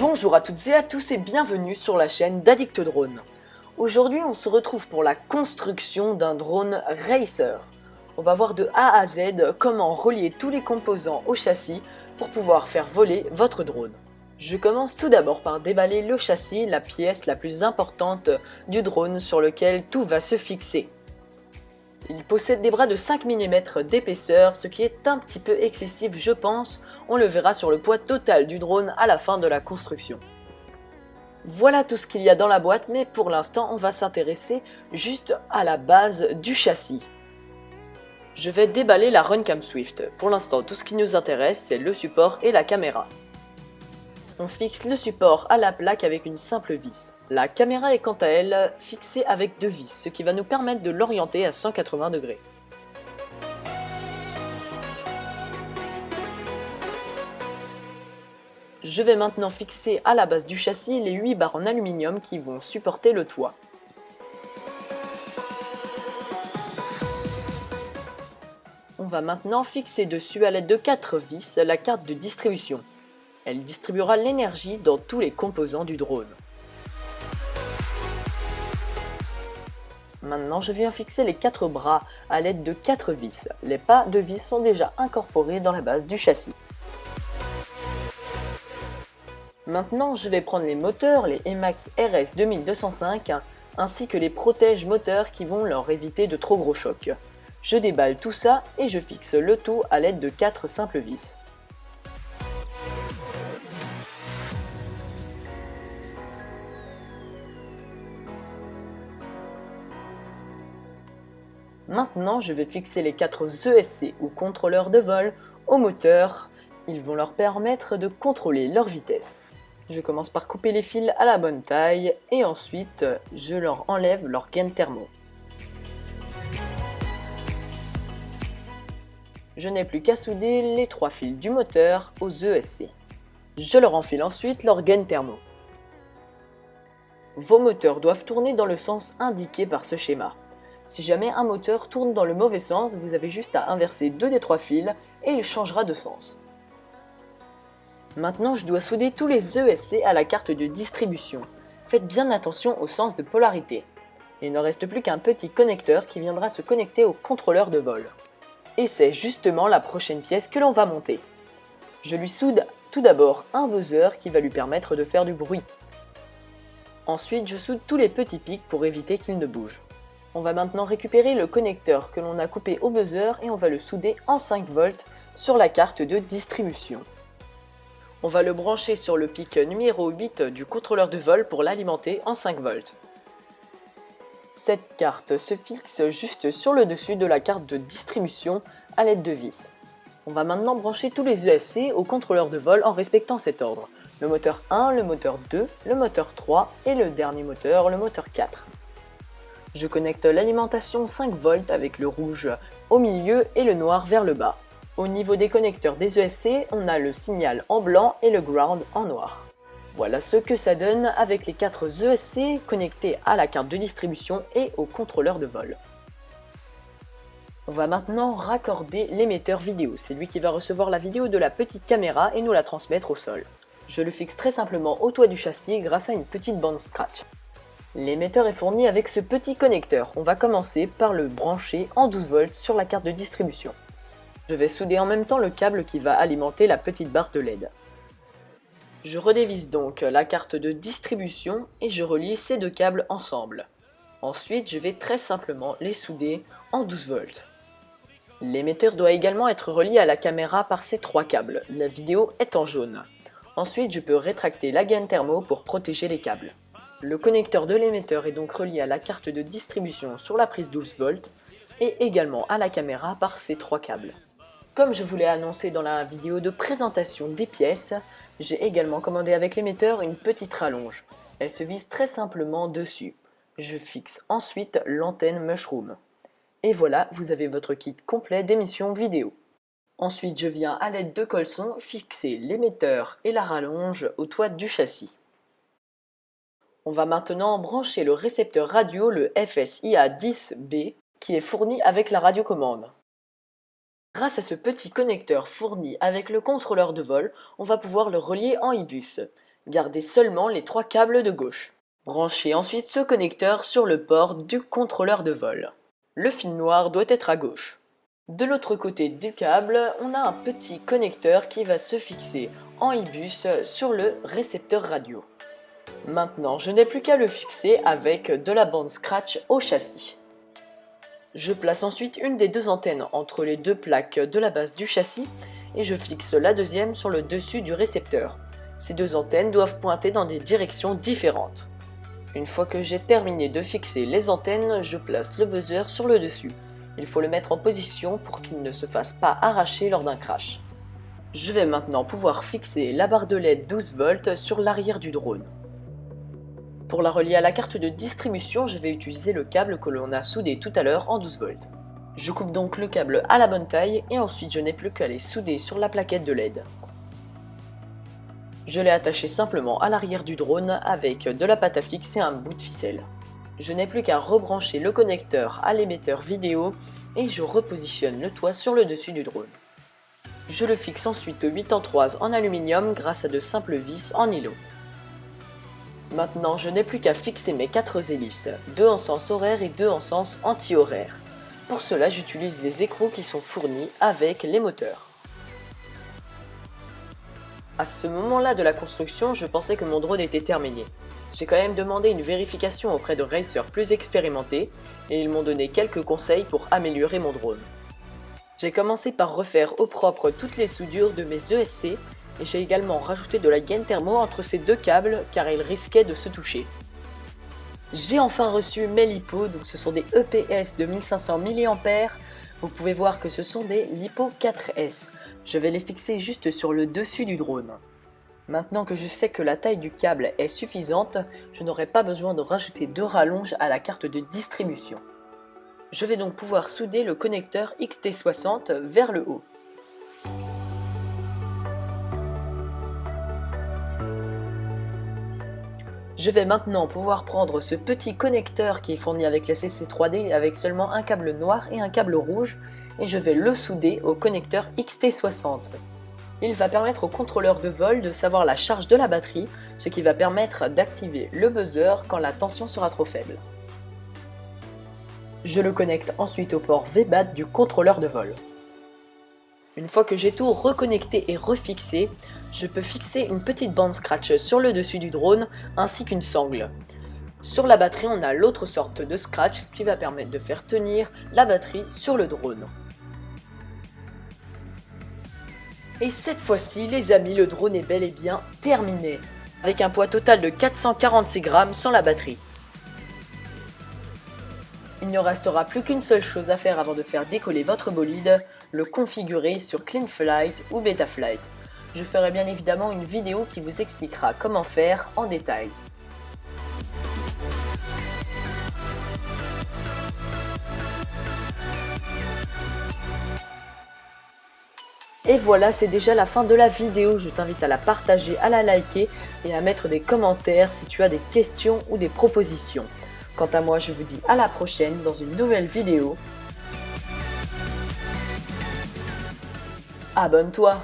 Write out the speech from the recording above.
Bonjour à toutes et à tous et bienvenue sur la chaîne d'Addict Drone. Aujourd'hui on se retrouve pour la construction d'un drone racer. On va voir de A à Z comment relier tous les composants au châssis pour pouvoir faire voler votre drone. Je commence tout d'abord par déballer le châssis, la pièce la plus importante du drone sur lequel tout va se fixer. Il possède des bras de 5 mm d'épaisseur, ce qui est un petit peu excessif je pense, on le verra sur le poids total du drone à la fin de la construction. Voilà tout ce qu'il y a dans la boîte, mais pour l'instant on va s'intéresser juste à la base du châssis. Je vais déballer la Runcam Swift. Pour l'instant tout ce qui nous intéresse c'est le support et la caméra. On fixe le support à la plaque avec une simple vis. La caméra est quant à elle fixée avec deux vis, ce qui va nous permettre de l'orienter à 180 degrés. Je vais maintenant fixer à la base du châssis les 8 barres en aluminium qui vont supporter le toit. On va maintenant fixer dessus à l'aide de 4 vis la carte de distribution. Elle distribuera l'énergie dans tous les composants du drone. Maintenant, je viens fixer les 4 bras à l'aide de 4 vis. Les pas de vis sont déjà incorporés dans la base du châssis. Maintenant, je vais prendre les moteurs, les Emax RS 2205, ainsi que les protèges moteurs qui vont leur éviter de trop gros chocs. Je déballe tout ça et je fixe le tout à l'aide de 4 simples vis. Maintenant, je vais fixer les 4 ESC ou contrôleurs de vol au moteur. Ils vont leur permettre de contrôler leur vitesse. Je commence par couper les fils à la bonne taille et ensuite je leur enlève leur gaine thermo. Je n'ai plus qu'à souder les 3 fils du moteur aux ESC. Je leur enfile ensuite leur gaine thermo. Vos moteurs doivent tourner dans le sens indiqué par ce schéma. Si jamais un moteur tourne dans le mauvais sens, vous avez juste à inverser 2 des 3 fils et il changera de sens. Maintenant, je dois souder tous les ESC à la carte de distribution. Faites bien attention au sens de polarité. Il ne reste plus qu'un petit connecteur qui viendra se connecter au contrôleur de vol. Et c'est justement la prochaine pièce que l'on va monter. Je lui soude tout d'abord un buzzer qui va lui permettre de faire du bruit. Ensuite, je soude tous les petits pics pour éviter qu'il ne bouge. On va maintenant récupérer le connecteur que l'on a coupé au buzzer et on va le souder en 5 volts sur la carte de distribution. On va le brancher sur le pic numéro 8 du contrôleur de vol pour l'alimenter en 5 volts. Cette carte se fixe juste sur le dessus de la carte de distribution à l'aide de vis. On va maintenant brancher tous les ESC au contrôleur de vol en respectant cet ordre. Le moteur 1, le moteur 2, le moteur 3 et le dernier moteur, le moteur 4. Je connecte l'alimentation 5 volts avec le rouge au milieu et le noir vers le bas. Au niveau des connecteurs des ESC, on a le signal en blanc et le ground en noir. Voilà ce que ça donne avec les 4 ESC connectés à la carte de distribution et au contrôleur de vol. On va maintenant raccorder l'émetteur vidéo, c'est lui qui va recevoir la vidéo de la petite caméra et nous la transmettre au sol. Je le fixe très simplement au toit du châssis grâce à une petite bande scratch. L'émetteur est fourni avec ce petit connecteur. On va commencer par le brancher en 12 volts sur la carte de distribution. Je vais souder en même temps le câble qui va alimenter la petite barre de LED. Je redévisse donc la carte de distribution et je relie ces deux câbles ensemble. Ensuite, je vais très simplement les souder en 12 volts. L'émetteur doit également être relié à la caméra par ces 3 câbles. La vidéo est en jaune. Ensuite, je peux rétracter la gaine thermo pour protéger les câbles. Le connecteur de l'émetteur est donc relié à la carte de distribution sur la prise 12 volts et également à la caméra par ces 3 câbles. Comme je vous l'ai annoncé dans la vidéo de présentation des pièces, j'ai également commandé avec l'émetteur une petite rallonge. Elle se vise très simplement dessus. Je fixe ensuite l'antenne Mushroom. Et voilà, vous avez votre kit complet d'émission vidéo. Ensuite, je viens à l'aide de colsons fixer l'émetteur et la rallonge au toit du châssis. On va maintenant brancher le récepteur radio, le FSIA-10B, qui est fourni avec la radiocommande. Grâce à ce petit connecteur fourni avec le contrôleur de vol, on va pouvoir le relier en i-bus. Gardez seulement les 3 câbles de gauche. Branchez ensuite ce connecteur sur le port du contrôleur de vol. Le fil noir doit être à gauche. De l'autre côté du câble, on a un petit connecteur qui va se fixer en I-bus sur le récepteur radio. Maintenant, je n'ai plus qu'à le fixer avec de la bande scratch au châssis. Je place ensuite une des 2 antennes entre les 2 plaques de la base du châssis et je fixe la deuxième sur le dessus du récepteur. Ces 2 antennes doivent pointer dans des directions différentes. Une fois que j'ai terminé de fixer les antennes, je place le buzzer sur le dessus. Il faut le mettre en position pour qu'il ne se fasse pas arracher lors d'un crash. Je vais maintenant pouvoir fixer la barre de LED 12 volts sur l'arrière du drone. Pour la relier à la carte de distribution, je vais utiliser le câble que l'on a soudé tout à l'heure en 12 volts. Je coupe donc le câble à la bonne taille et ensuite je n'ai plus qu'à les souder sur la plaquette de LED. Je l'ai attaché simplement à l'arrière du drone avec de la pâte à fixe et un bout de ficelle. Je n'ai plus qu'à rebrancher le connecteur à l'émetteur vidéo et je repositionne le toit sur le dessus du drone. Je le fixe ensuite 8 entroises en aluminium grâce à de simples vis en nylon. Maintenant, je n'ai plus qu'à fixer mes 4 hélices, 2 en sens horaire et 2 en sens anti-horaire. Pour cela, j'utilise les écrous qui sont fournis avec les moteurs. À ce moment-là de la construction, je pensais que mon drone était terminé. J'ai quand même demandé une vérification auprès de racers plus expérimentés et ils m'ont donné quelques conseils pour améliorer mon drone. J'ai commencé par refaire au propre toutes les soudures de mes ESC et j'ai également rajouté de la gaine thermo entre ces 2 câbles car ils risquaient de se toucher. J'ai enfin reçu mes LiPo, donc ce sont des EPS de 1500 mAh. Vous pouvez voir que ce sont des LiPo 4S. Je vais les fixer juste sur le dessus du drone. Maintenant que je sais que la taille du câble est suffisante, je n'aurai pas besoin de rajouter de rallonge à la carte de distribution. Je vais donc pouvoir souder le connecteur XT60 vers le haut. Je vais maintenant pouvoir prendre ce petit connecteur qui est fourni avec la CC3D avec seulement un câble noir et un câble rouge et je vais le souder au connecteur XT60. Il va permettre au contrôleur de vol de savoir la charge de la batterie, ce qui va permettre d'activer le buzzer quand la tension sera trop faible. Je le connecte ensuite au port VBAT du contrôleur de vol. Une fois que j'ai tout reconnecté et refixé, je peux fixer une petite bande scratch sur le dessus du drone ainsi qu'une sangle. Sur la batterie, on a l'autre sorte de scratch qui va permettre de faire tenir la batterie sur le drone. Et cette fois-ci, les amis, le drone est bel et bien terminé, avec un poids total de 446 grammes sans la batterie. Il ne restera plus qu'une seule chose à faire avant de faire décoller votre bolide, le configurer sur CleanFlight ou Betaflight. Je ferai bien évidemment une vidéo qui vous expliquera comment faire en détail. Et voilà, c'est déjà la fin de la vidéo. Je t'invite à la partager, à la liker et à mettre des commentaires si tu as des questions ou des propositions. Quant à moi, je vous dis à la prochaine dans une nouvelle vidéo. Abonne-toi!